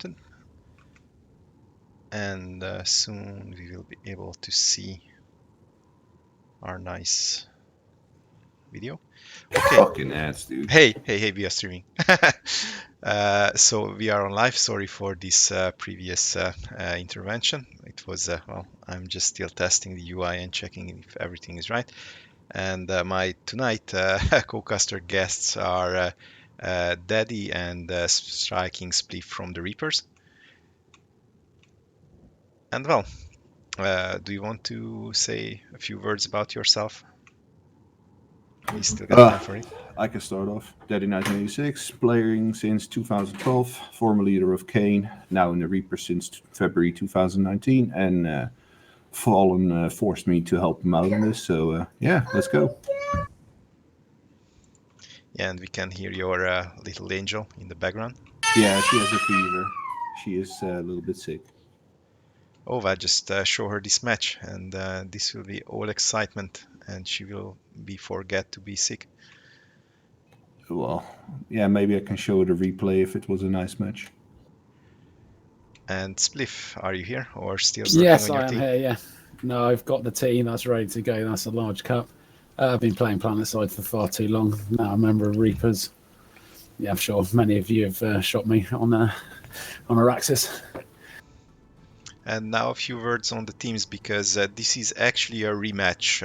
started. And soon we will be able to see our nice video. Okay. Fucking ass, dude. Hey, we are streaming. So we are on live. Sorry for this previous intervention. It was, well, I'm just still testing the UI and checking if everything is right. And my tonight co-caster guests are Daddy and StrikingSpliff from the Reapers. And well, do you want to say a few words about yourself? We still got time for it. I can start off. Daddy 1986, playing since 2012, former leader of Kane, now in the Reaper since February 2019, and Fallen forced me to help him out in this, so yeah, let's go. Yeah, and we can hear your little angel in the background. Yeah, she has a fever. She is a little bit sick. Oh, I just show her this match, and this will be all excitement, and she will forget to be sick. Well, yeah, maybe I can show her the replay if it was a nice match. And Spliff, are you here or still working yes, on your I am team? here, yeah. No, I've got the team that's ready to go. That's a large cup. I've been playing PlanetSide for far too long. Now I'm a member of Reapers. Yeah, I'm sure many of you have shot me on Araxis. And now a few words on the teams, because this is actually a rematch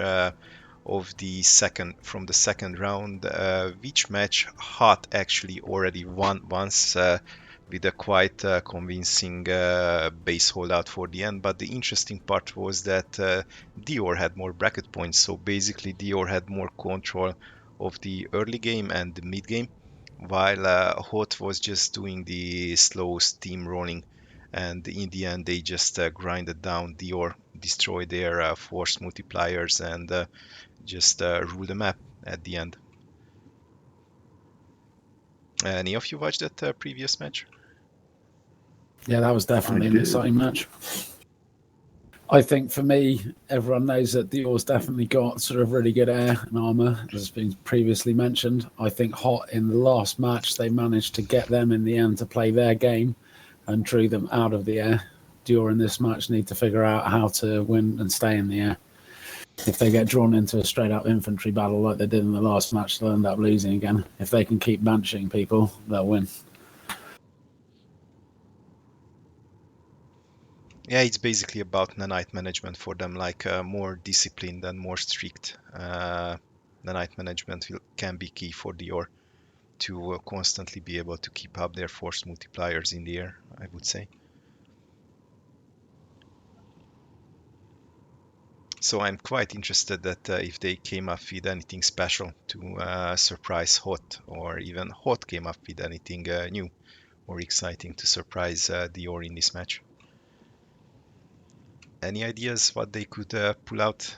of the second round, which match Hot actually already won once with a quite convincing base holdout for the end. But the interesting part was that DIOR had more bracket points, so basically DIOR had more control of the early game and the mid game, while Hot was just doing the slow steamrolling. And in the end, they just grinded down DIOR, destroyed their force multipliers, and just ruled the map at the end. Any of you watched that previous match? Yeah, that was definitely an exciting match. I think for me, everyone knows that DIOR's definitely got sort of really good air and armor, as has been previously mentioned. I think Hot in the last match, they managed to get them in the end to play their game and drew them out of the air. DIOR in this match need to figure out how to win and stay in the air. If they get drawn into a straight-up infantry battle like they did in the last match, they'll end up losing again. If they can keep banishing people, they'll win. Yeah, it's basically about nanite management for them, like more disciplined and more strict nanite management can be key for DIOR to constantly be able to keep up their force multipliers in the air, I would say. So I'm quite interested that if they came up with anything special to surprise Hot, or even Hot came up with anything new or exciting to surprise DIOR in this match. Any ideas what they could pull out?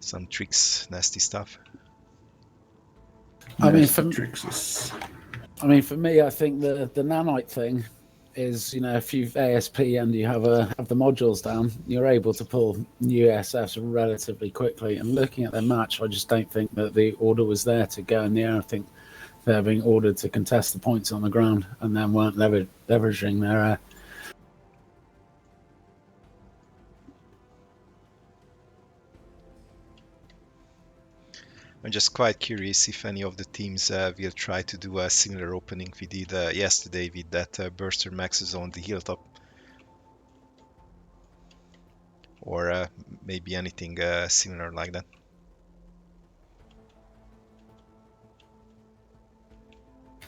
Some tricks, nasty stuff? I mean, for me, I think the nanite thing is, you know, if you've ASP and you have the modules down, you're able to pull new SFs relatively quickly. And looking at their match, I just don't think that the order was there to go in the air. I think they're being ordered to contest the points on the ground and then weren't leveraging their air. I'm just quite curious if any of the teams will try to do a similar opening we did yesterday with that Burster Maxes on the hilltop. Or maybe anything similar like that.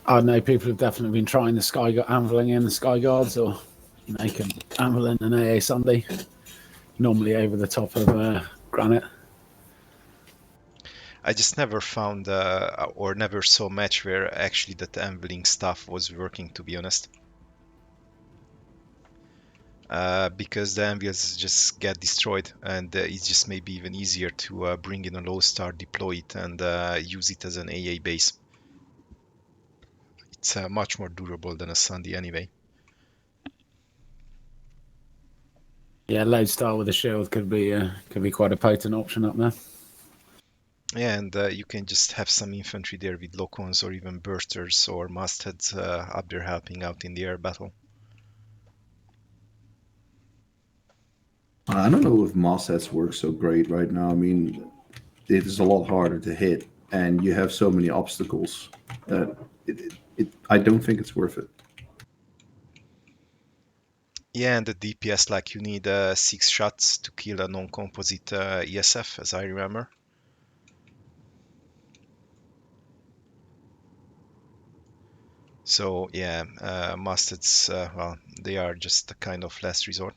I know people have definitely been trying the anviling in the Sky Guards, or you know, you can anvil in an AA Sunday, normally over the top of granite. I just never found or never saw a match where actually that anviling stuff was working, to be honest. Because the anvils just get destroyed, and it's just maybe even easier to bring in a low star, deploy it, and use it as an AA base. It's much more durable than a Sunday anyway. Yeah, lodestar with a shield could be quite a potent option up there. Yeah, and you can just have some infantry there with lock-ons or even bursters or mastheads up there helping out in the air battle. I don't know if mastheads work so great right now. I mean, it is a lot harder to hit, and you have so many obstacles that I don't think it's worth it. Yeah, and the DPS, like you need 6 shots to kill a non-composite ESF, as I remember. So yeah, mastheads, well, they are just a kind of last resort.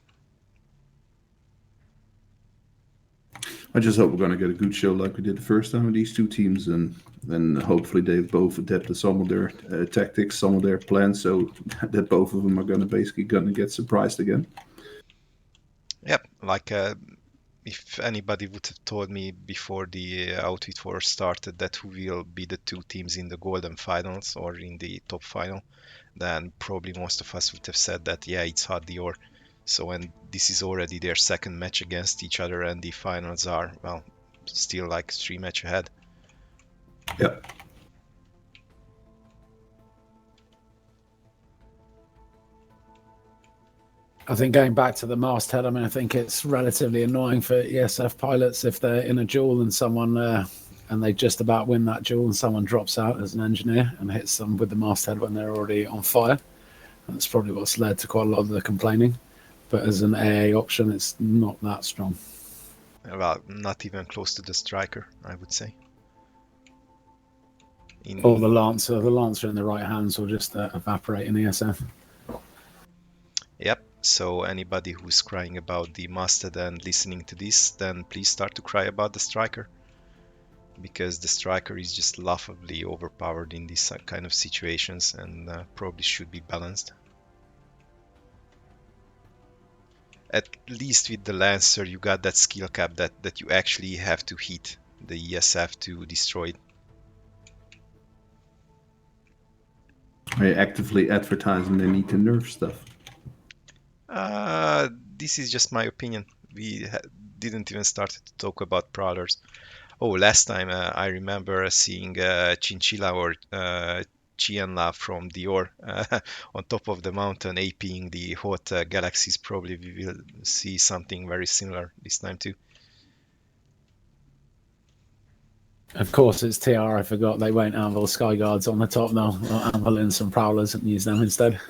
I just hope we're going to get a good show like we did the first time with these two teams, and then hopefully they've both adapted some of their tactics, some of their plans, so that both of them are going to basically get surprised again. Yep, like if anybody would have told me before the Outfit War started that who will be the two teams in the Golden Finals or in the top final, then probably most of us would have said that, yeah, it's hot DIOR. So, and this is already their second match against each other, and the finals are, well, still like 3 match ahead. Yeah. I think going back to the masthead, I mean, I think it's relatively annoying for ESF pilots if they're in a duel and someone and they just about win that duel and someone drops out as an engineer and hits them with the masthead when they're already on fire. That's probably what's led to quite a lot of the complaining. But as an AA option, it's not that strong. Well, not even close to the striker, I would say. Or the lancer in the right hands will just evaporate in ESF. Yep. So anybody who's crying about the masthead and listening to this, then please start to cry about the striker, because the striker is just laughably overpowered in these kind of situations and probably should be balanced. At least with the Lancer, you got that skill cap that you actually have to hit the ESF to destroy it. Are you actively advertising they need to nerf stuff? This is just my opinion. We didn't even start to talk about Prowlers. Oh, last time I remember seeing Chinchilla or Chienla from DIOR on top of the mountain aping the hot galaxies. Probably we will see something very similar this time too. Of course, it's TR. I forgot they won't anvil Sky Guards on the top now. They'll anvil in some Prowlers and use them instead.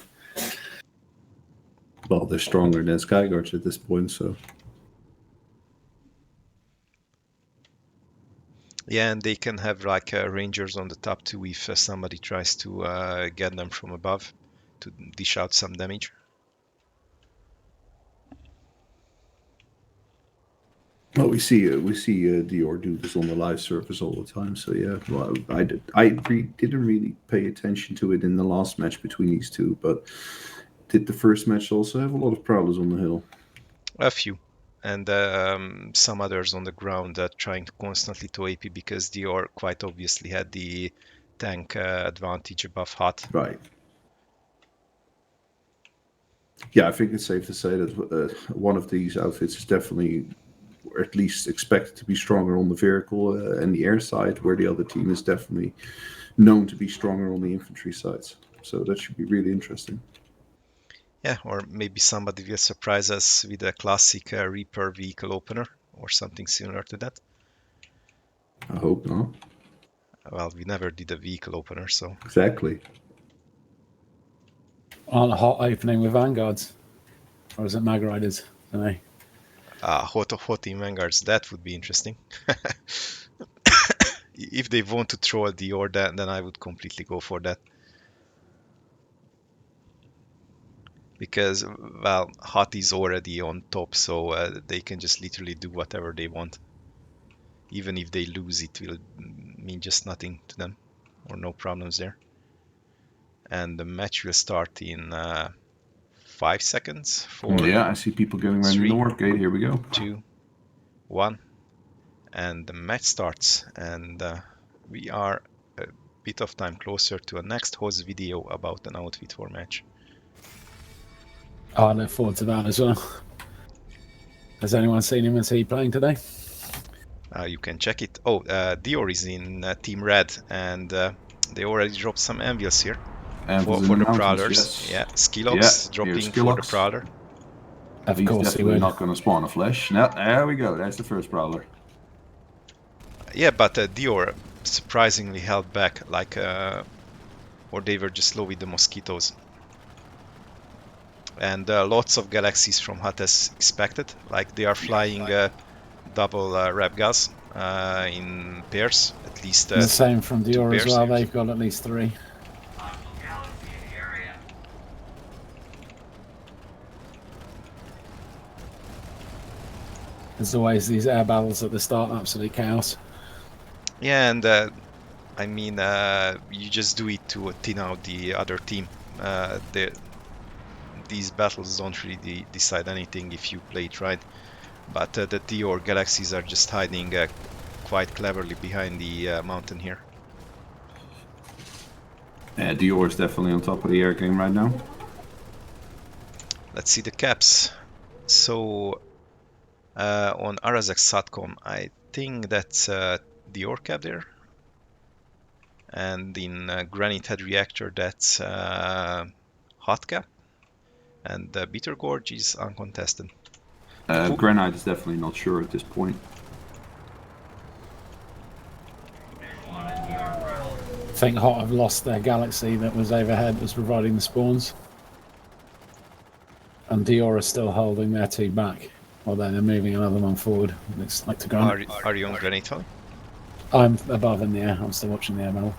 Well, they're stronger than Sky Guards at this point, so. Yeah, and they can have like rangers on the top too if somebody tries to get them from above to dish out some damage. Well, we see DIOR do this on the live service all the time. So yeah, well, I didn't really pay attention to it in the last match between these two, but did the first match also have a lot of Prowlers on the hill? A few, and some others on the ground trying to constantly to AP because DIOR quite obviously had the tank advantage above hot. Right. Yeah, I think it's safe to say that one of these outfits is definitely, or at least expected to be stronger on the vehicle and the air side, where the other team is definitely known to be stronger on the infantry sides. So that should be really interesting. Yeah, or maybe somebody will surprise us with a classic Reaper vehicle opener or something similar to that. I hope not. Well, we never did a vehicle opener, so... Exactly. On a hot opening with Vanguards. Or is it Mag Riders? I don't know. Hot in Vanguards, that would be interesting. If they want to throw a DIOR, then I would completely go for that. Because, well, hot is already on top, so they can just literally do whatever they want. Even if they lose, it will mean just nothing to them, or no problems there. And the match will start in 5 seconds. 4, yeah, I see people getting ready 3, to work gate. Here we go. 2, 1, and the match starts. And we are a bit of time closer to a next host video about an Outfit War match. I look forward to that as well. Has anyone seen him? Is he playing today? You can check it. Oh, DIOR is in Team Red, and they already dropped some anvils here Anvils in for the the mountains, prowlers. yes. Yeah, Yeah, Skillox here's dropping for the Skillox. prowler. Of He's course he definitely would. not going to spawn a flash. No, there we go. That's the first prowler. Yeah, but DIOR surprisingly held back, like, or they were just low with the mosquitoes. And lots of galaxies from Hut as expected, like they are flying double Repgals in pairs, at least The same from two DIOR as pairs. well. They've got at least 3. There's always these air battles at the start, absolute chaos. Yeah, and I mean, you just do it to thin out the other team. These battles don't really decide anything if you play it right. But the DIOR galaxies are just hiding quite cleverly behind the mountain here. Yeah, DIOR is definitely on top of the air game right now. Let's see the caps. So on Arazak Satcom, I think that's DIOR cap there. And in Granite Head Reactor, that's Hot cap. And Bitter Gorge is uncontested. Granite is definitely not sure at this point. I think Hot have lost their galaxy that was overhead, was providing the spawns. And DIOR are still holding their 2 back, although they're moving another one forward. Looks like to go. Are you on Granite Valley? I'm above in the air. I'm still watching the air battle.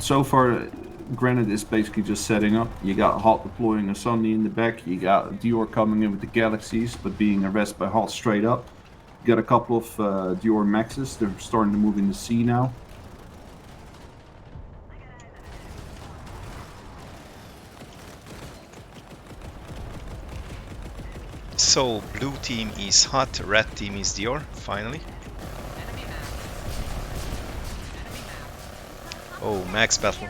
So far, Granite is basically just setting up. You got Hot deploying a Sunny in the back. You got DIOR coming in with the galaxies, but being arrested by Hot straight up. You got a couple of DIOR maxes. They're starting to move in the sea now. So blue team is Hot, red team is DIOR, finally. Oh, max battle.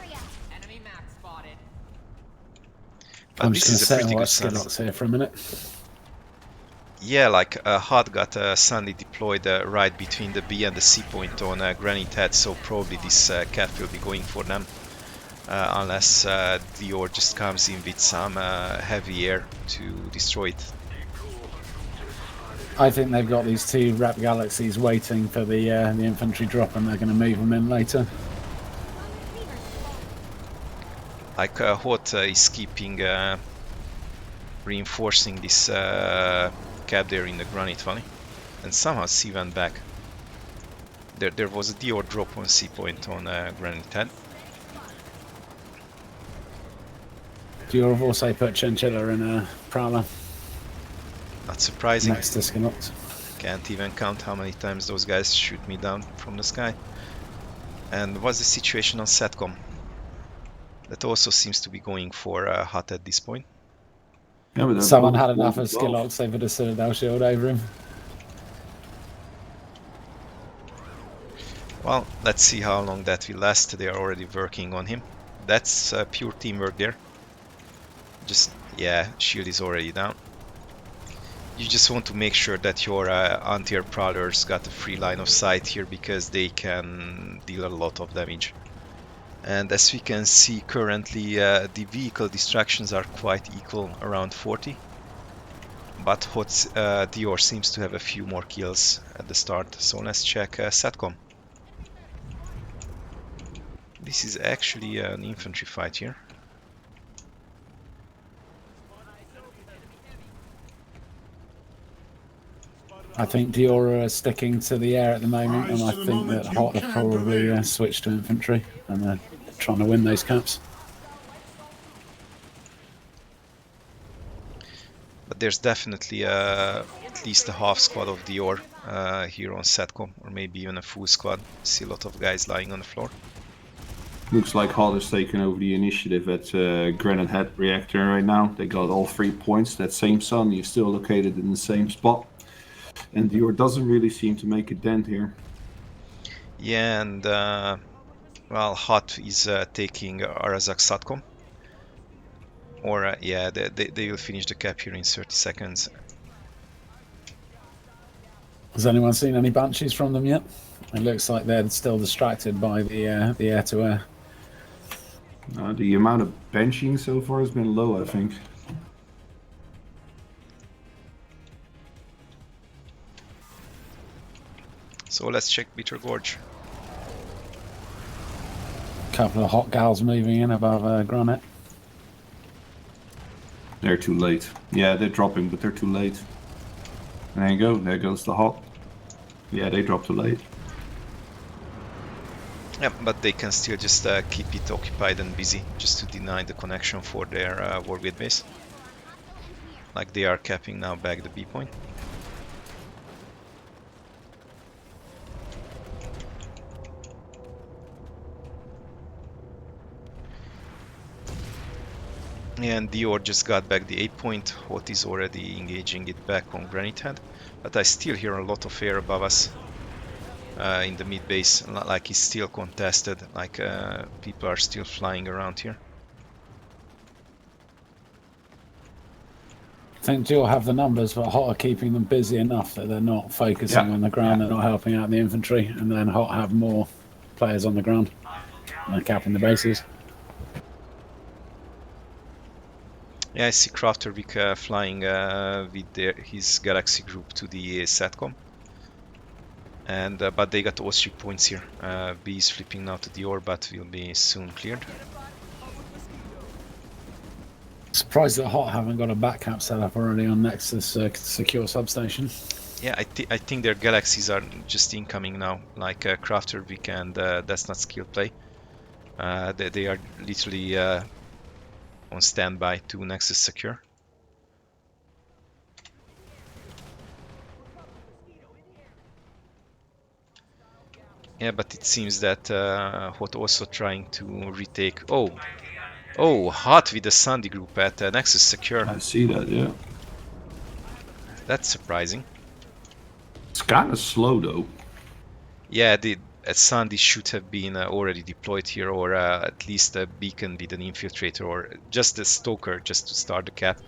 I'm just going to sit and watch Skillox here for a minute. Yeah, like Hot got Sandy deployed right between the B and the C point on Granite Head, so probably this cap will be going for them. Unless DIOR just comes in with some heavy air to destroy it. I think they've got these 2 Rep Galaxies waiting for the infantry drop, and they're going to move them in later. Like Hot is keeping reinforcing this cap there in the Granite Valley, and somehow C went back. There was a DIOR drop on C point on Granite Head. DIOR have also put Chinchilla in a Prowler. Not surprising. Next to Skillox. Can't even count how many times those guys shoot me down from the sky. And what's the situation on Satcom? That also seems to be going for Hot at this point. Yeah, someone had enough of Skillox, they put a Citadel shield over him. Well, let's see how long that will last. They are already working on him. That's pure teamwork there. Just, yeah, shield is already down. You just want to make sure that your anti-air prowlers got a free line of sight here, because they can deal a lot of damage. And as we can see currently, the vehicle distractions are quite equal, around 40. But Hot's DIOR seems to have a few more kills at the start. So let's check Satcom. This is actually an infantry fight here. I think DIOR are sticking to the air at the moment, and I think that Hot have probably switched to infantry, and they're trying to win those caps. But there's definitely at least a half squad of DIOR here on Satcom, or maybe even a full squad. See a lot of guys lying on the floor. Looks like Hot has taken over the initiative at Granite Head Reactor right now. They got all 3 points. That same sun is still located in the same spot. And DIOR doesn't really seem to make a dent here. Yeah, and well, Hot is taking Arazak Satcom. Or yeah, they will finish the cap here in 30 seconds. Has anyone seen any Banshees from them yet? It looks like they're still distracted by the air-to-air. The amount of benching so far has been low, I think. So let's check Bitter Gorge. Couple of hot gals moving in above Granite. They're too late. Yeah, they're dropping, but they're too late. And there you go. There goes the hot. Yeah, they dropped too late. Yeah, but they can still just keep it occupied and busy, just to deny the connection for their Wargate base. Like they are capping now back the B point. And DIOR just got back the 8 point. Hot is already engaging it back on Granite Head. But I still hear a lot of air above us. In the mid base, like it's still contested, like people are still flying around here. I think DIOR have the numbers, but Hot are keeping them busy enough that they're not focusing on the ground, they're not helping out the infantry, and then Hot have more players on the ground and they're capping the bases. Yeah, I see Craftervik flying with his Galaxy group to the SATCOM. And but they got all 3 points here. B is flipping now to DIOR, but will be soon cleared. Surprised that Hot haven't got a back cap set up already on Nexus secure substation. Yeah, I think their Galaxies are just incoming now, like Craftervik, and that's not skill play. They are literally on standby to Nexus secure. Yeah, but it seems that Hot also trying to retake. Oh, Hot with the Sandy group at Nexus secure. I see that, yeah. That's surprising. It's kind of slow though. Yeah, the Sandy should have been already deployed here, or at least a beacon with an infiltrator, or just a stoker just to start the cap.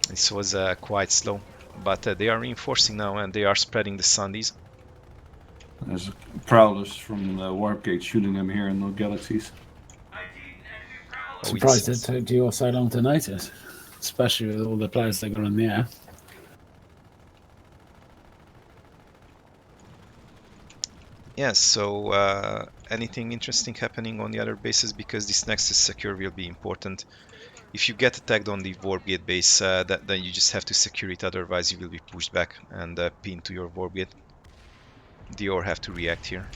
This was quite slow, but they are reinforcing now and they are spreading the Sandies. There's Prowlers from the Warp Gate shooting them here in the Galaxies. Surprised it took DIOR so long to notice, especially with all the players they got in the air. Yeah, so anything interesting happening on the other bases, because this Nexus secure will be important. If you get attacked on the Warp Gate base, then you just have to secure it, otherwise you will be pushed back and pinned to your Warp Gate. DIOR have to react here.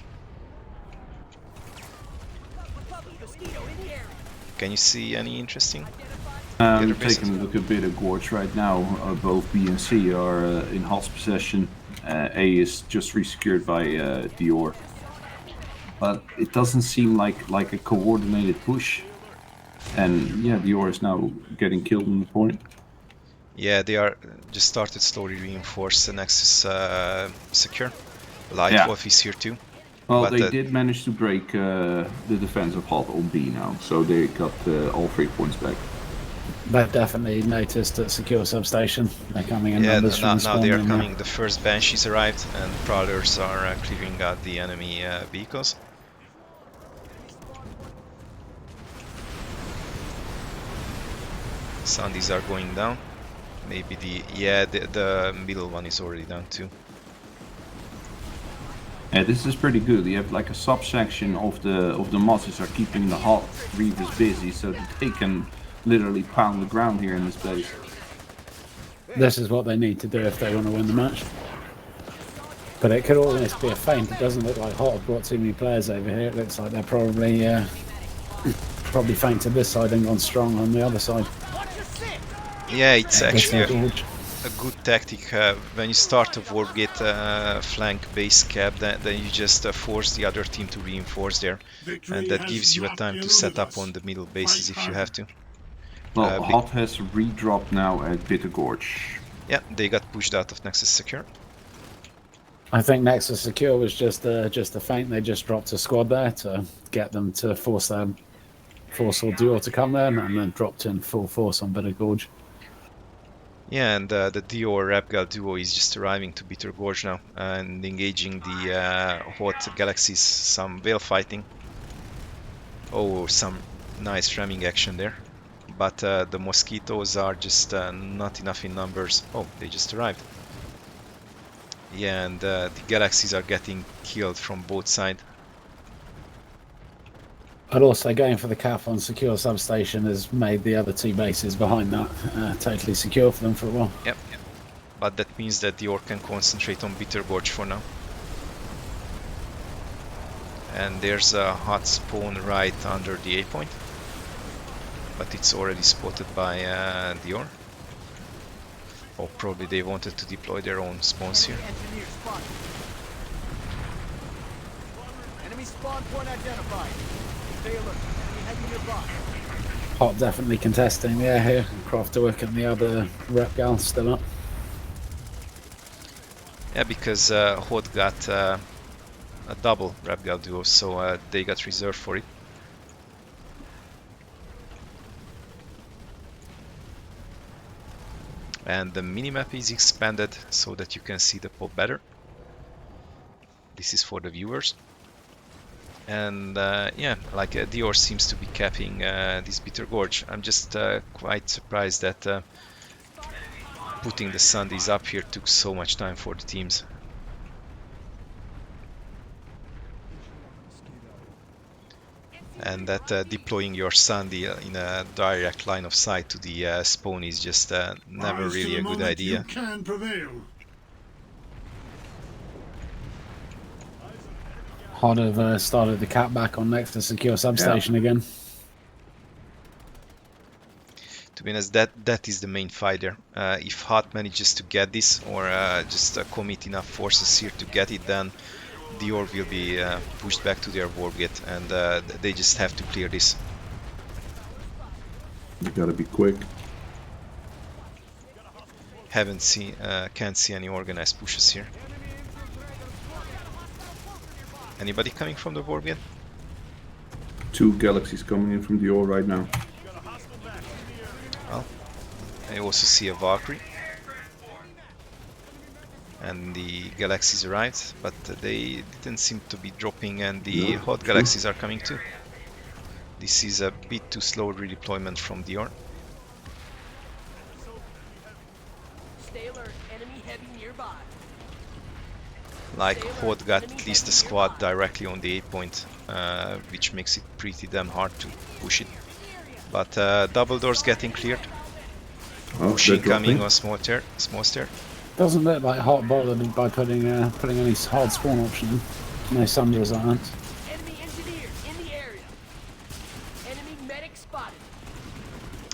Can you see any interesting? I'm taking a look at Bitter Gorge right now. Both B and C are in Hot's possession. A is just resecured by DIOR. But it doesn't seem like a coordinated push. And yeah, DIOR is now getting killed on the point. Yeah, they are just started slowly reinforce the Nexus secure. Lightwolf is here too. Well, they did manage to break the defense of Hot on B now, so they got all 3 points back. They've definitely noticed at secure substation. They're coming in numbers from now they are coming. The first Banshees arrived, and Prowlers are clearing out the enemy vehicles. Sandies are going down. Maybe the middle one is already down too. Yeah, this is pretty good. You have like a subsection of the Mosses are keeping the Hot Reavers busy, so that they can literally pound the ground here in this place. This is what they need to do if they want to win the match. But it could almost be a feint. It doesn't look like Hot have brought too many players over here. It looks like they're probably feinted this side and gone strong on the other side. Yeah, it's actually a good tactic. When you start a Warp Gate flank base cap, then you just force the other team to reinforce there, and that gives you a time to set up on the middle bases if you have to. Well, Hot has redropped now at Bitter Gorge. Yeah, they got pushed out of Nexus Secure. I think Nexus Secure was just a feint. They just dropped a squad there to get them to force all DIOR to come there, and then dropped in full force on Bitter Gorge. Yeah, and the DIOR Repgal duo is just arriving to Bitter Gorge now and engaging the hot galaxies, some whale fighting. Oh, some nice ramming action there. But the mosquitoes are just not enough in numbers. Oh, they just arrived. Yeah, and the galaxies are getting killed from both sides. But also going for the cap on secure substation has made the other two bases behind that totally secure for them for a while. Yep. But that means that DIOR can concentrate on Bitter Gorge for now. And there's a hot spawn right under the A point. But it's already spotted by DIOR. Or probably they wanted to deploy their own spawns here. Enemy spawn point identified. Stay alert. Enemy heading nearby. Hot definitely contesting the air here. Crafterwick and the other Repgal still up. Yeah, because Hot got a double Repgal duo, so they got reserved for it. And the minimap is expanded so that you can see the pop better. This is for the viewers. And yeah, like DIOR seems to be capping this Bitter Gorge. I'm just quite surprised that putting the Sundays up here took so much time for the teams. And that deploying your Sunday in a direct line of sight to the spawn is just never really a good idea. You can prevail. Hot have started the cap back on next to secure substation again. To be honest, that is the main fight there. If Hot manages to get this, or just commit enough forces here to get it, then DIOR will be pushed back to their wargate, and they just have to clear this. You gotta be quick. Can't see any organized pushes here. Anybody coming from the wargate? 2 galaxies coming in from DIOR right now. Well, I also see a Valkyrie. And the galaxies arrived, but they didn't seem to be dropping, and the hot galaxies are coming too. This is a bit too slow redeployment from DIOR. Stay alert. Enemy heavy nearby. Like Hot got at least a squad directly on the A point, which makes it pretty damn hard to push it. But double doors getting cleared. Pushing coming on small stair. Doesn't look like Hot bothered by putting any hard spawn option in. No Sunders aren't. Enemy engineer in the area. Enemy medic spotted.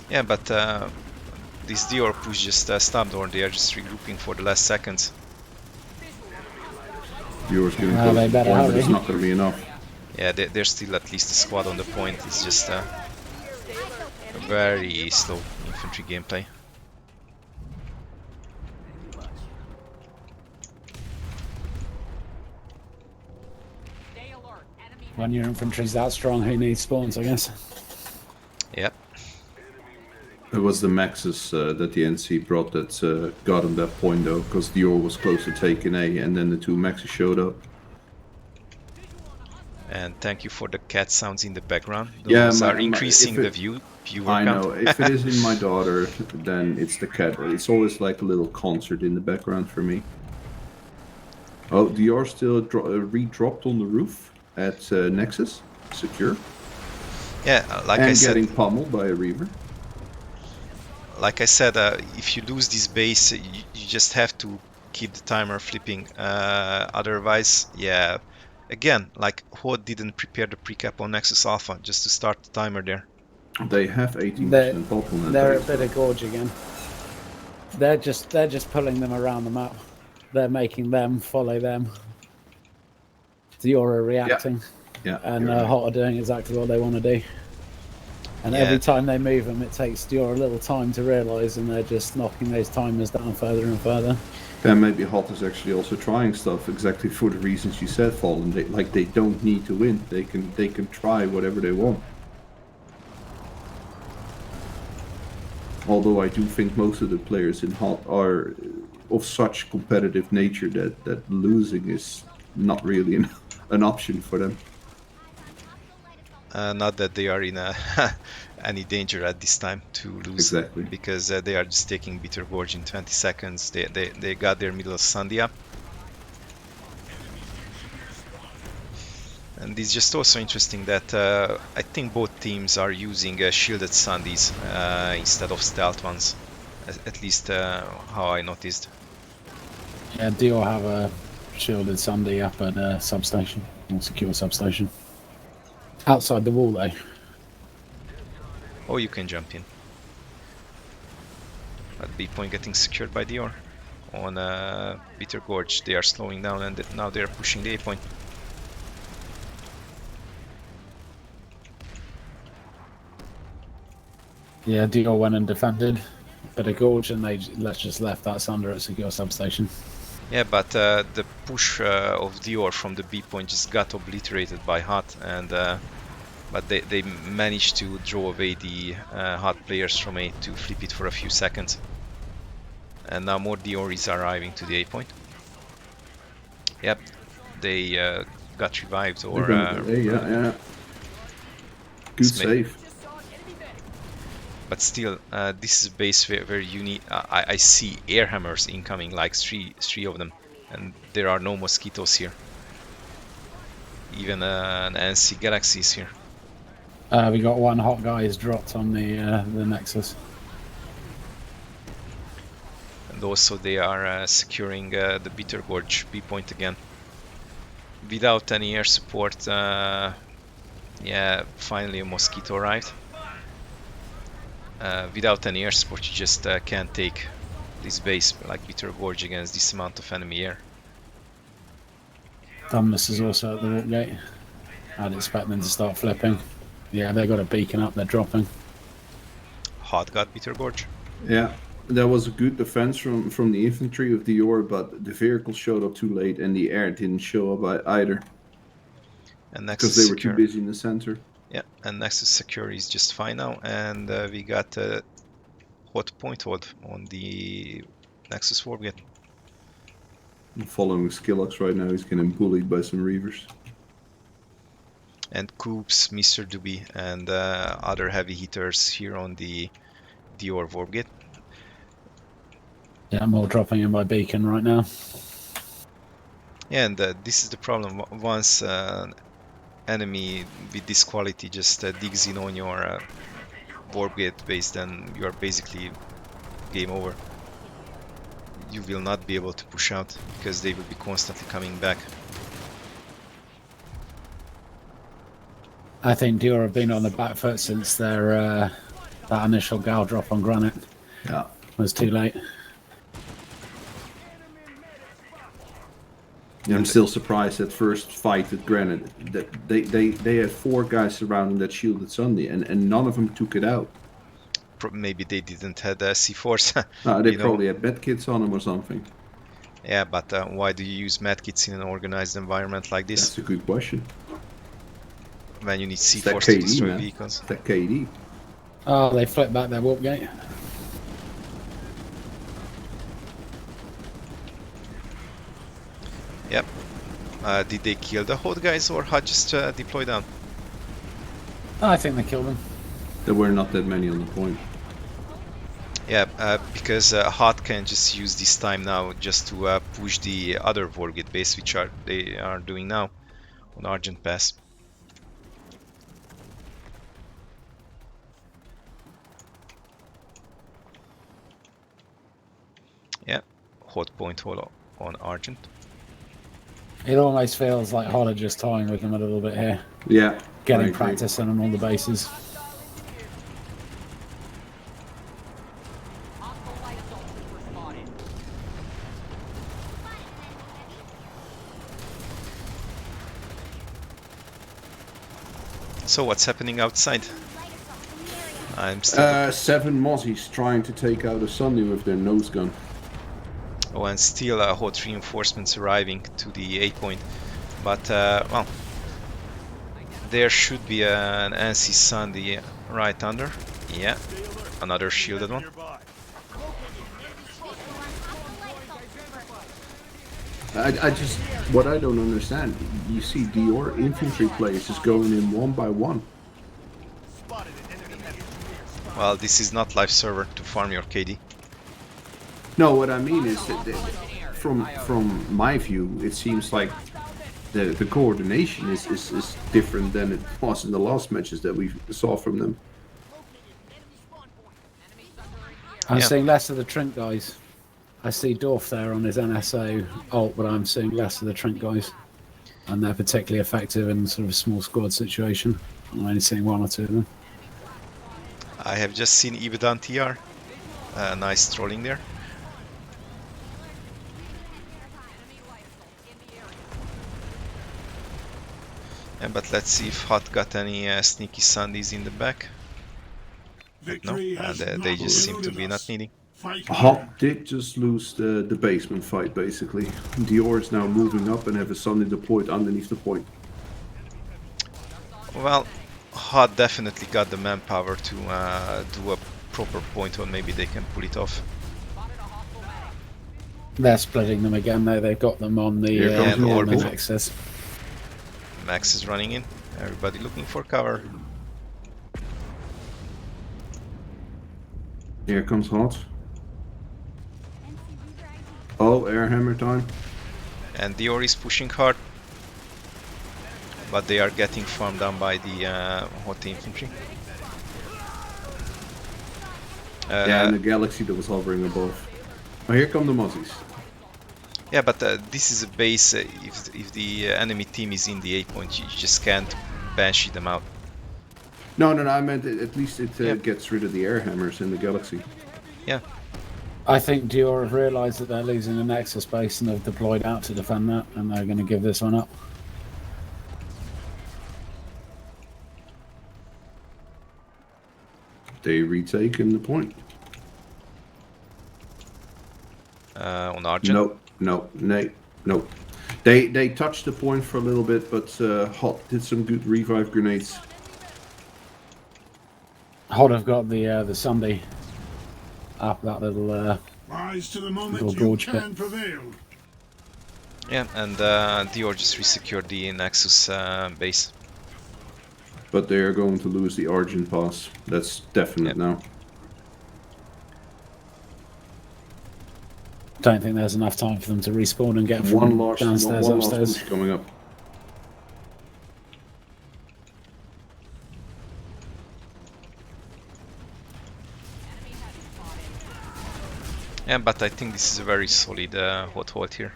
Yeah, but this DIOR push just stopped, or they are just regrouping for the last seconds. DIOR's getting close to the point, but it's not gonna be enough. Yeah, there's still at least a squad on the point. It's just a very slow infantry gameplay. When your infantry's that strong, who needs spawns, I guess? Yep. It was the Maxes that the NC brought that got on that point though, because DIOR was close to taking A, and then the 2 Maxes showed up. And thank you for the cat sounds in the background. Those are increasing the viewer count. I know. If it is in my daughter, then it's the cat. It's always like a little concert in the background for me. Oh, DIOR still re-dropped on the roof at Nexus, secure. Yeah, like I said, getting pummeled by a Reaver. Like I said, if you lose this base, you just have to keep the timer flipping. Otherwise, yeah. Again, like Horde didn't prepare the precap on Nexus Alpha just to start the timer there. They have 18% bottleneck. They're a bit of gorge again. They're just pulling them around the map. They're making them follow them. DIOR are reacting, and Hot are doing exactly what they want to do. And every time they move them, it takes DIOR a little time to realise, and they're just knocking those timers down further and further. And maybe Hot is actually also trying stuff exactly for the reasons you said, Fallen. They don't need to win. They can try whatever they want. Although I do think most of the players in HOT are of such competitive nature that losing is not really an option for them. Not that they are in any danger at this time to lose. Exactly. Because they are just taking Bitter Gorge in 20 seconds. They got their middle Sandy up. And it's just also interesting that I think both teams are using shielded Sandys instead of stealth ones. At least how I noticed. Yeah, DIOR have a shielded Sunday up at a substation, or secure substation. Outside the wall, though. Oh, you can jump in. At B point getting secured by DIOR. On Bitter Gorge, they are slowing down and now they are pushing the A point. Yeah, DIOR went and defended Bitter Gorge, and they just left that Sunder at secure substation. Yeah, but the push of DIOR from the B point just got obliterated by HOT, and but they managed to draw away the HOT players from A to flip it for a few seconds. And now more DIOR is arriving to the A point. Yep, they got revived or... yeah. Good save. But still, this is a base where you need... I see air hammers incoming, like three of them. And there are no mosquitoes here. Even an NC Galaxy is here. We got one hot guy is dropped on the Nexus. And also they are securing the Bitter Gorge B point again. Without any air support, yeah, finally a mosquito arrived. Without any air support, you just can't take this base like Bitter Gorge against this amount of enemy air. Dumbness is also at the walk gate. I'd expect them to start flipping. Yeah, they got a beacon up, they're dropping. HOT got Bitter Gorge. Yeah, that was a good defense from the infantry of DIOR, but the vehicle showed up too late and the air didn't show up either. And Nexus because they were secure. too busy in the center. Yeah, and Nexus secure is just fine now, and we got a hot point hold on the Nexus warp gate. I'm following Skillox right now, he's getting bullied by some Reavers. And Coops, Mr. Doobie, and other heavy hitters here on the DIOR warp gate. Yeah, I'm all dropping in by beacon right now. Yeah, and this is the problem. Once enemy with this quality just digs in on your warp gate base, then you are basically game over. You will not be able to push out because they will be constantly coming back. I think DIOR have been on the back foot since their that initial gal drop on Granite. Yeah, was too late. Yeah, I'm still surprised at first fight at Granite that they had 4 guys surrounding that shielded Sunday and none of them took it out. Maybe they didn't have C4s. They probably had medkits on them or something. Yeah, but why do you use medkits in an organized environment like this? That's a good question. When you need C4s to destroy vehicles. That KD. Oh, they flipped back their warp gate. Yep. Did they kill the hot guys or HOT just deploy down? Oh, I think they killed them. There were not that many on the point. Yeah, because HOT can just use this time now just to push the other Vorgate base, which they are doing now on Argent Pass. Yeah, hot point hole on Argent. It almost feels like Holler just toying with them a little bit here. Yeah. Getting practice on all the bases. So what's happening outside? I'm still 7 Mozzies trying to take out a Sunday with their nose gun. Oh, and still hot reinforcements arriving to the A point, but well, there should be an NC Sandy right under. Yeah, Another shielded one. I just, what I don't understand, you see DIOR infantry players just going in one by one. Well, this is not live server to farm your KD. No, what I mean is that from my view, it seems like the coordination is different than it was in the last matches that we saw from them. I'm seeing less of the Trink guys. I see Dorf there on his NSO ult, but I'm seeing less of the Trink guys. And they're particularly effective in sort of a small squad situation. I'm only seeing one or two of them. I have just seen Ibadan TR. Nice trolling there. But let's see if Hot got any sneaky Sundays in the back. No, they just seem to be not needing. Hot did just lose the basement fight, basically. DIOR is now moving up and have a Sunday deployed underneath the point. Well, Hot definitely got the manpower to do a proper point, or maybe they can pull it off. They're splitting them again, though. They've got them on the Nexus. Max is running in. Everybody looking for cover. Here comes Hot. Oh, air hammer time. And DIOR is pushing hard. But they are getting farmed down by the Hot infantry. Yeah, and the Galaxy that was hovering above. Oh, here come the Mozzies. Yeah, but this is a base. If the enemy team is in the A point, you just can't banshee them out. No, I meant at least it gets rid of the air hammers in the Galaxy. Yeah. I think DIOR have realised that they're losing the Nexus base and have deployed out to defend that, and they're going to give this one up. They retaken the point. On Argent? No. They touched the point for a little bit, but Hot did some good revive grenades. Hot have got the Sunday up that little Rise to the moment little you gorge can bit. prevail. Yeah, and DIOR just resecured the Nexus base. But they are going to lose the Argent pass. That's definite now. Don't think there's enough time for them to respawn and get from One last upstairs. push coming up. Yeah, but I think this is a very solid hot hold here.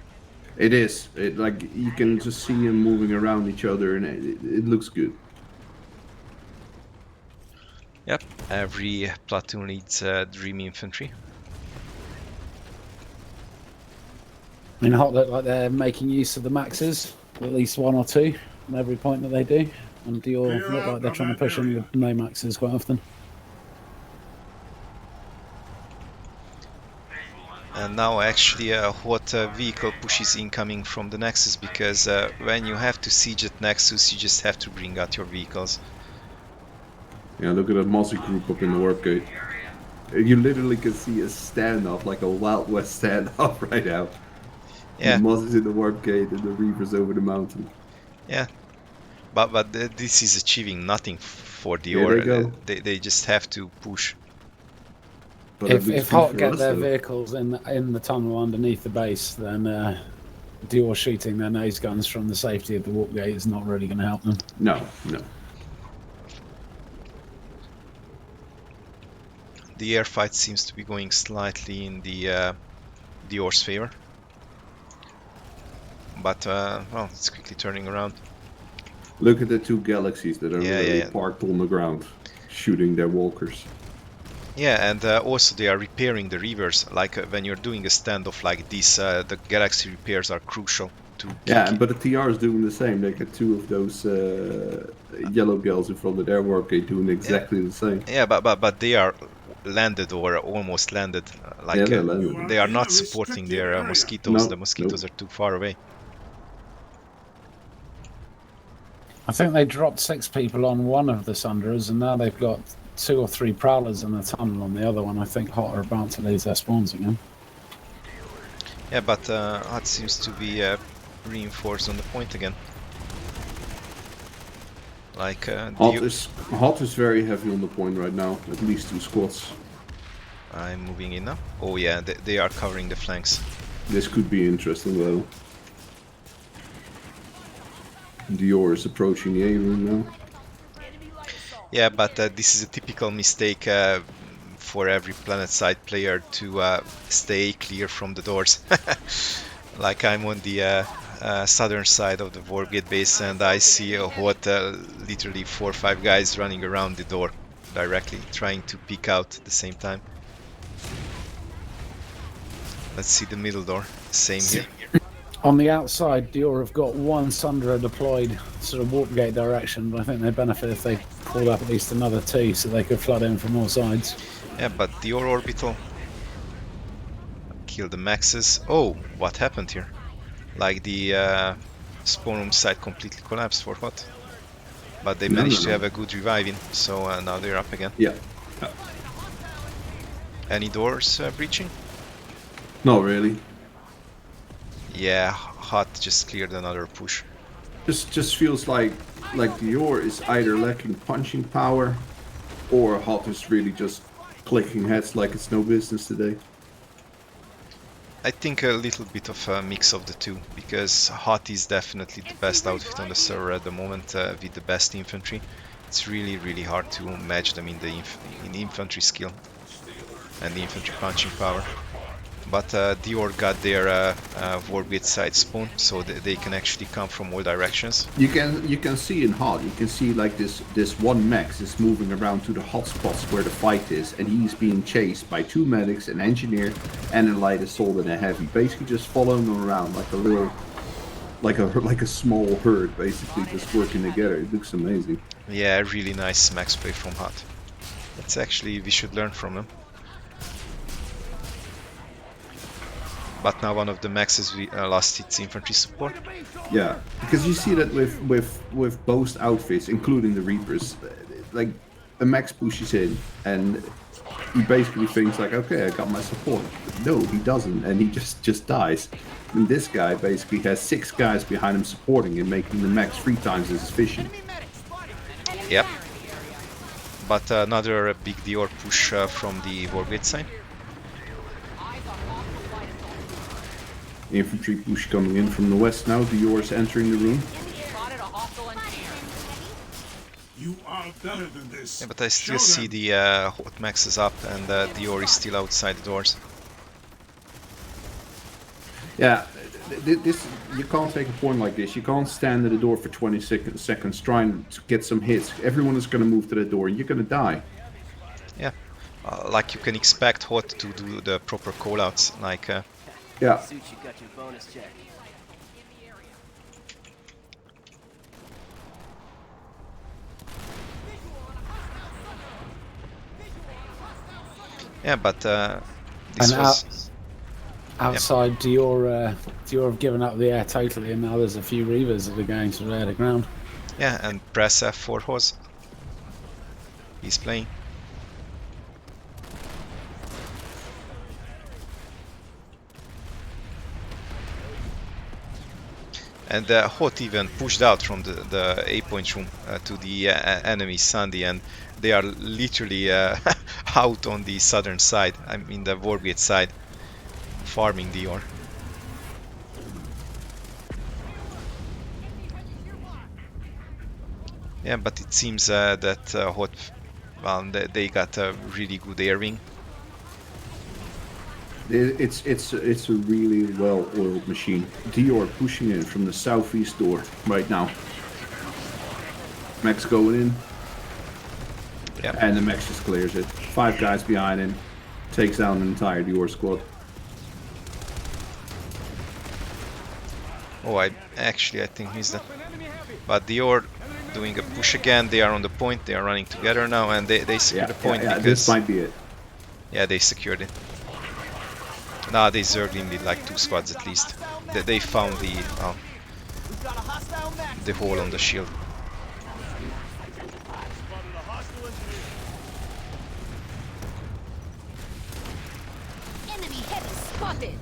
It is. Like you can just see them moving around each other, and it looks good. Yep, every platoon needs Dream Infantry. I mean, Hot look like they're making use of the maxes, at least one or two, on every point that they do. And DIOR look like they're trying to push in with no maxes quite often. And now actually what vehicle pushes incoming from the Nexus, because when you have to siege at Nexus, you just have to bring out your vehicles. Yeah, look at that Mozzie group up in the warp gate. You literally can see a standoff, like a Wild West standoff right now. Yeah. The Mozzie's in the warp gate and the Reavers over the mountain. Yeah. But this is achieving nothing for DIOR. Yeah, they just have to push. But If Hot get their vehicles in the tunnel underneath the base, then DIOR shooting their nose guns from the safety of the warp gate is not really going to help them. No. The air fight seems to be going slightly in the DIOR's favor. But, well, it's quickly turning around. Look at the two Galaxies that are parked on the ground, shooting their walkers. Yeah, and also they are repairing the Reavers. Like when you're doing a standoff like this, the Galaxy repairs are crucial to but the TR is doing the same. They got two of those yellow girls in front of their warp gate doing exactly the same. Yeah, but they are landed or almost landed. Like landed. They are not supporting their mosquitoes. The mosquitoes are too far away. I think they dropped 6 people on one of the Sunderers, and now they've got 2 or 3 prowlers in the tunnel on the other one. I think Hot are about to lose their spawns again. Yeah, but Hut seems to be reinforced on the point again. Like Hot is very heavy on the point right now. At least 2 squads. I'm moving in now. Oh yeah, they are covering the flanks. This could be interesting though. DIOR is approaching the A room now. Yeah, but this is a typical mistake for every PlanetSide player to stay clear from the doors. Like I'm on the southern side of the Wargate base and I see literally 4 or 5 guys running around the door directly, trying to peek out at the same time. Let's see the middle door. Same here. On the outside, DIOR have got 1 Sundra deployed sort of warp gate direction, but I think they'd benefit if they pulled up at least another 2 so they could flood in from all sides. Yeah, but DIOR orbital kill the maxes. Oh, what happened here? Like the spawn room site completely collapsed for Hot. But they managed to have a good reviving, so now they're up again. Yeah. Any doors breaching? Not really. Yeah, Hot just cleared another push. Just feels like DIOR is either lacking punching power, or Hot is really just clicking heads like it's no business today. I think a little bit of a mix of the two, because Hot is definitely the best outfit on the server at the moment with the best infantry. It's really hard to match them in the infantry skill and the infantry punching power. But DIOR got their Wargate side spawn, so they can actually come from all directions. You can see in Hot, you can see like this one max is moving around to the hot spots where the fight is, and he's being chased by 2 medics, an engineer, and a light assault and a heavy, basically just following him around like a little, like a small herd, basically just working together. It looks amazing. Yeah, really nice max play from Hot. That's actually, we should learn from them. But now one of the maxes lost its infantry support. Yeah, because you see that with both outfits, including the Reapers, like a max pushes in and he basically thinks like, okay, I got my support. But no, he doesn't, and he just dies. And this guy basically has 6 guys behind him supporting him, making the max 3 times as efficient. Yep. But another big DIOR push from the Wargate side. Infantry push coming in from the west now. DIOR is entering the room. You are better than this. Yeah, but I still see the Hot maxes up and DIOR is still outside the doors. Yeah, this you can't take a point like this. You can't stand at the door for 20 seconds trying to get some hits. Everyone is going to move to the door. You're going to die. Yeah, like you can expect Hot to do the proper callouts, like. Yeah. Yeah, but this and was... outside, DIOR have given up the air totally, and now there's a few Reavers that are going sort of air to ground. Yeah, and press F for Hoz. He's playing. And Hot even pushed out from the A-point room to the enemy Sandy, and they are literally out on the southern side, I mean the Wargate side, farming DIOR. Yeah, but it seems that Hot, well, they got a really good air wing. It's a really well-oiled machine. DIOR pushing in from the southeast door right now. Max going in. Yep. And the Max just clears it. 5 guys behind him. Takes down an entire DIOR squad. Oh, I think missed that. But DIOR doing a push again. They are on the point. They are running together now, and they secure the point because this might be it. Yeah, they secured it. Nah, they Zerglin did like 2 squads at least. They found the hole on the shield.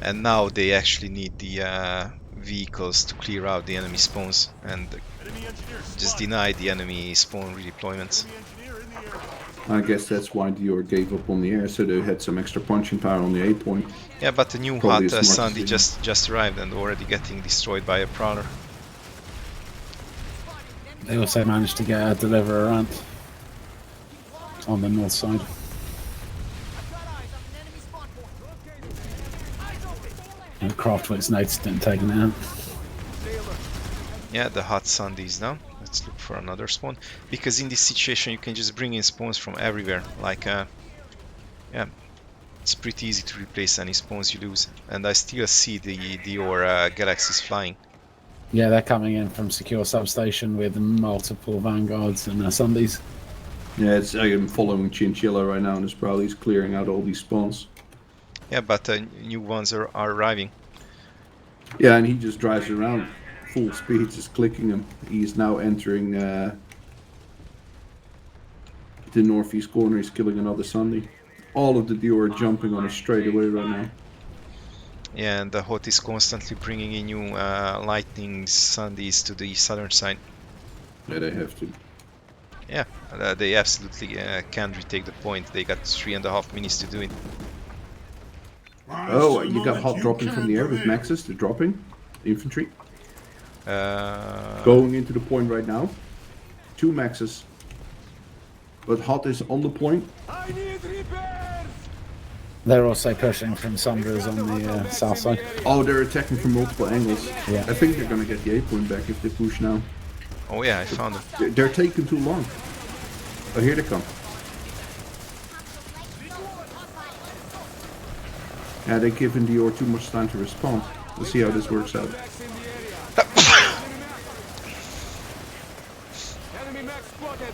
And now they actually need the vehicles to clear out the enemy spawns and just deny the enemy spawn redeployments. I guess that's why DIOR gave up on the air, so they had some extra punching power on the A point. Yeah, but the new Probably hot a smart Sandy decision. just arrived and already getting destroyed by a prowler. They also managed to get a deliverer ramp on the north side. And Craftworks noticed it and taken it out. Yeah, the hot Sandy is down. Let's look for another spawn, because in this situation you can just bring in spawns from everywhere. Like, yeah, it's pretty easy to replace any spawns you lose. And I still see the DIOR galaxies flying. Yeah, they're coming in from secure substation with multiple vanguards and Sundays. Yeah, I am following Chinchilla right now, and it's probably clearing out all these spawns. Yeah, but new ones are arriving. Yeah, and he just drives around full speed, just clicking them. He's now entering the northeast corner. He's killing another Sunday. All of the DIOR are jumping on us straight away right now. Yeah, and the hot is constantly bringing in new lightning Sundays to the southern side. Yeah, they have to. Yeah, they absolutely can retake the point. They got 3.5 minutes to do it. Oh, you got hot dropping from the air with Maxes. They're dropping. Infantry. Going into the point right now. 2 Maxes. But hot is on the point. I need repairs! They're also pushing from Sundras on the south side. Oh, they're attacking from multiple angles. Yeah. I think they're gonna get the A point back if they push now. Oh yeah, I found them. They're taking too long. Oh, here they come. Yeah, they're giving DIOR too much time to respond. We'll see how this works out. Enemy max spotted!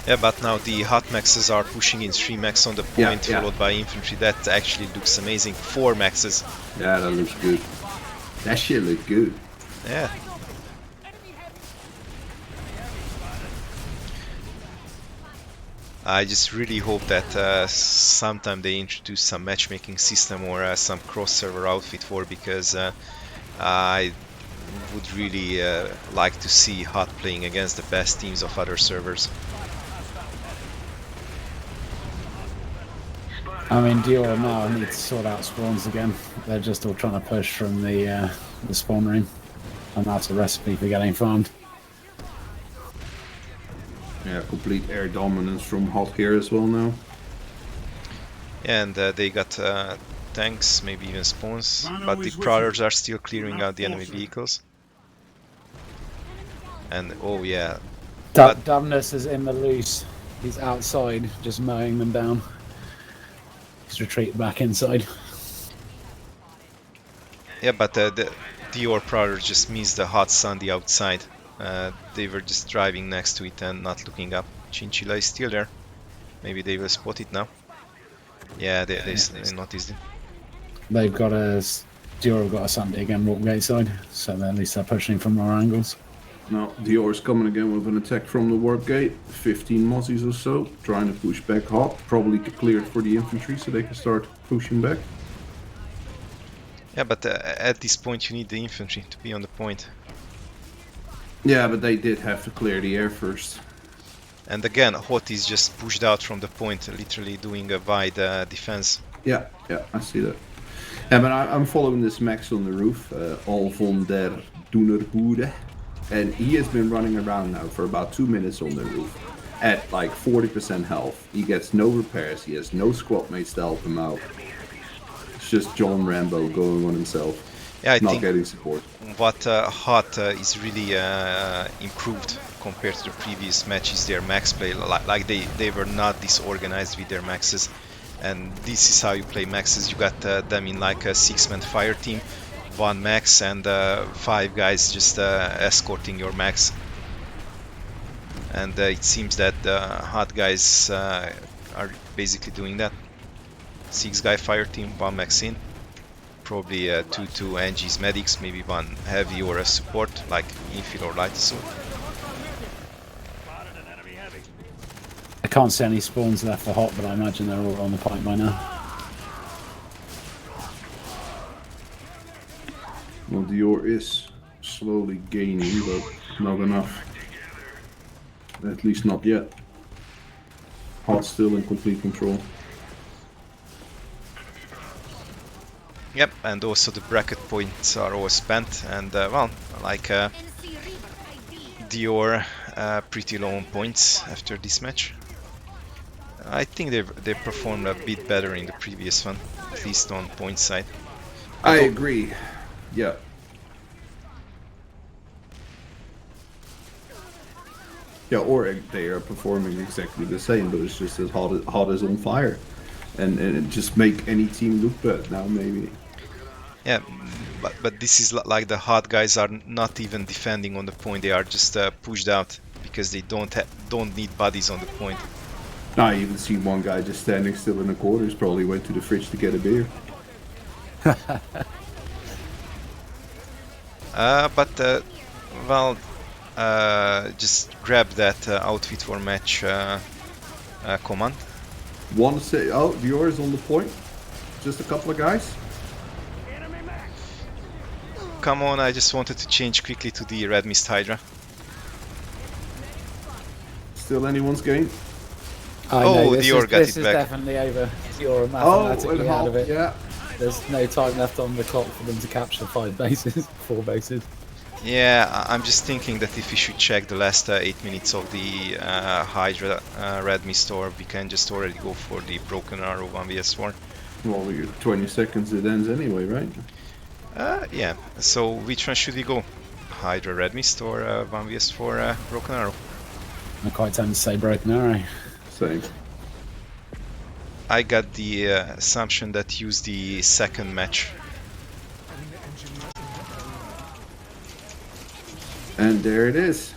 Yeah, but now the hot maxes are pushing in 3 max on the point, Yeah. followed by infantry. That actually looks amazing. 4 maxes. Yeah, that looks good. That shit look good. Yeah. I just really hope that sometime they introduce some matchmaking system or some cross-server outfit for, because I would really like to see hot playing against the best teams of other servers. I mean, DIOR now need to sort out spawns again. They're just all trying to push from the spawn room, and that's a recipe for getting farmed. Yeah, complete air dominance from hot here as well now. And they got tanks, maybe even spawns, Mano but the is with prowlers you. are still clearing out the enemy Falter. vehicles. And oh yeah, Duvness is in the loose. He's outside, just mowing them down. He's retreated back inside. yeah, but the DIOR prowler just missed the hot Sandy outside. They were just driving next to it and not looking up. Chinchilla is still there. Maybe they will spot it now. Yeah, they noticed it. They've got DIOR have got a Sunday again, Walkgate side, so at least they're pushing from more angles. Now, DIOR is coming again with an attack from the warp gate. 15 Mozzies or so, trying to push back hot. Probably to clear it for the infantry so they can start pushing back. Yeah, but at this point you need the infantry to be on the point. Yeah, but they did have to clear the air first. And again, Hot is just pushed out from the point, literally doing a wide defense. Yeah, I see that. Yeah, but I'm following this Max on the roof, Al von der Doenerhoede. And he has been running around now for about 2 minutes on the roof at like 40% health. He gets no repairs, he has no squad mates to help him out. It's just John Rambo going on himself, Yeah, I not think getting support. what Hot is really improved compared to the previous matches, their max play. Like they were not disorganized with their maxes. And this is how you play maxes. You got them in like a 6-man fire team, 1 max and 5 guys just escorting your max. And it seems that the hot guys are basically doing that. 6-guy fire team, 1 max in, probably 2 NG's medics, maybe 1 heavy or a support like infill or light assault. I can't see any spawns left for Hot, but I imagine they're all on the point by now. Well, DIOR is slowly gaining, but not enough. At least not yet. Hot still in complete control. Yep, and also the bracket points are all spent, and well, like DIOR pretty low on points after this match. I think they performed a bit better in the previous one, at least on point side. I agree. Yeah. Yeah, or they are performing exactly the same, but it's just as hot as on fire, and it just make any team look bad now maybe. Yeah, but this is like the hot guys are not even defending on the point; they are just pushed out because they don't need bodies on the point. I even see one guy just standing still in the corners. Probably went to the fridge to get a beer. Well, just grab that outfit for match command. Want to say, oh, DIOR is on the point. Just a couple of guys. Come on, I just wanted to change quickly to the Red Mist Hydra. Still anyone's game. Oh, DIOR got this it is back. definitely over. DIOR are mathematically out of it. Yeah. There's no time left on the clock for them to capture 4 bases. Yeah, I'm just thinking that if we should check the last 8 minutes of the Hydra Red Mist, or we can just already go for the Broken Arrow 1vs4. Well, 20 seconds it ends anyway, right? Yeah, so which one should we go? Hydra Red Mist or 1vs4 Broken Arrow? I'm quite tempted to say Broken Arrow. Same. I got the assumption that use the second match. And there it is.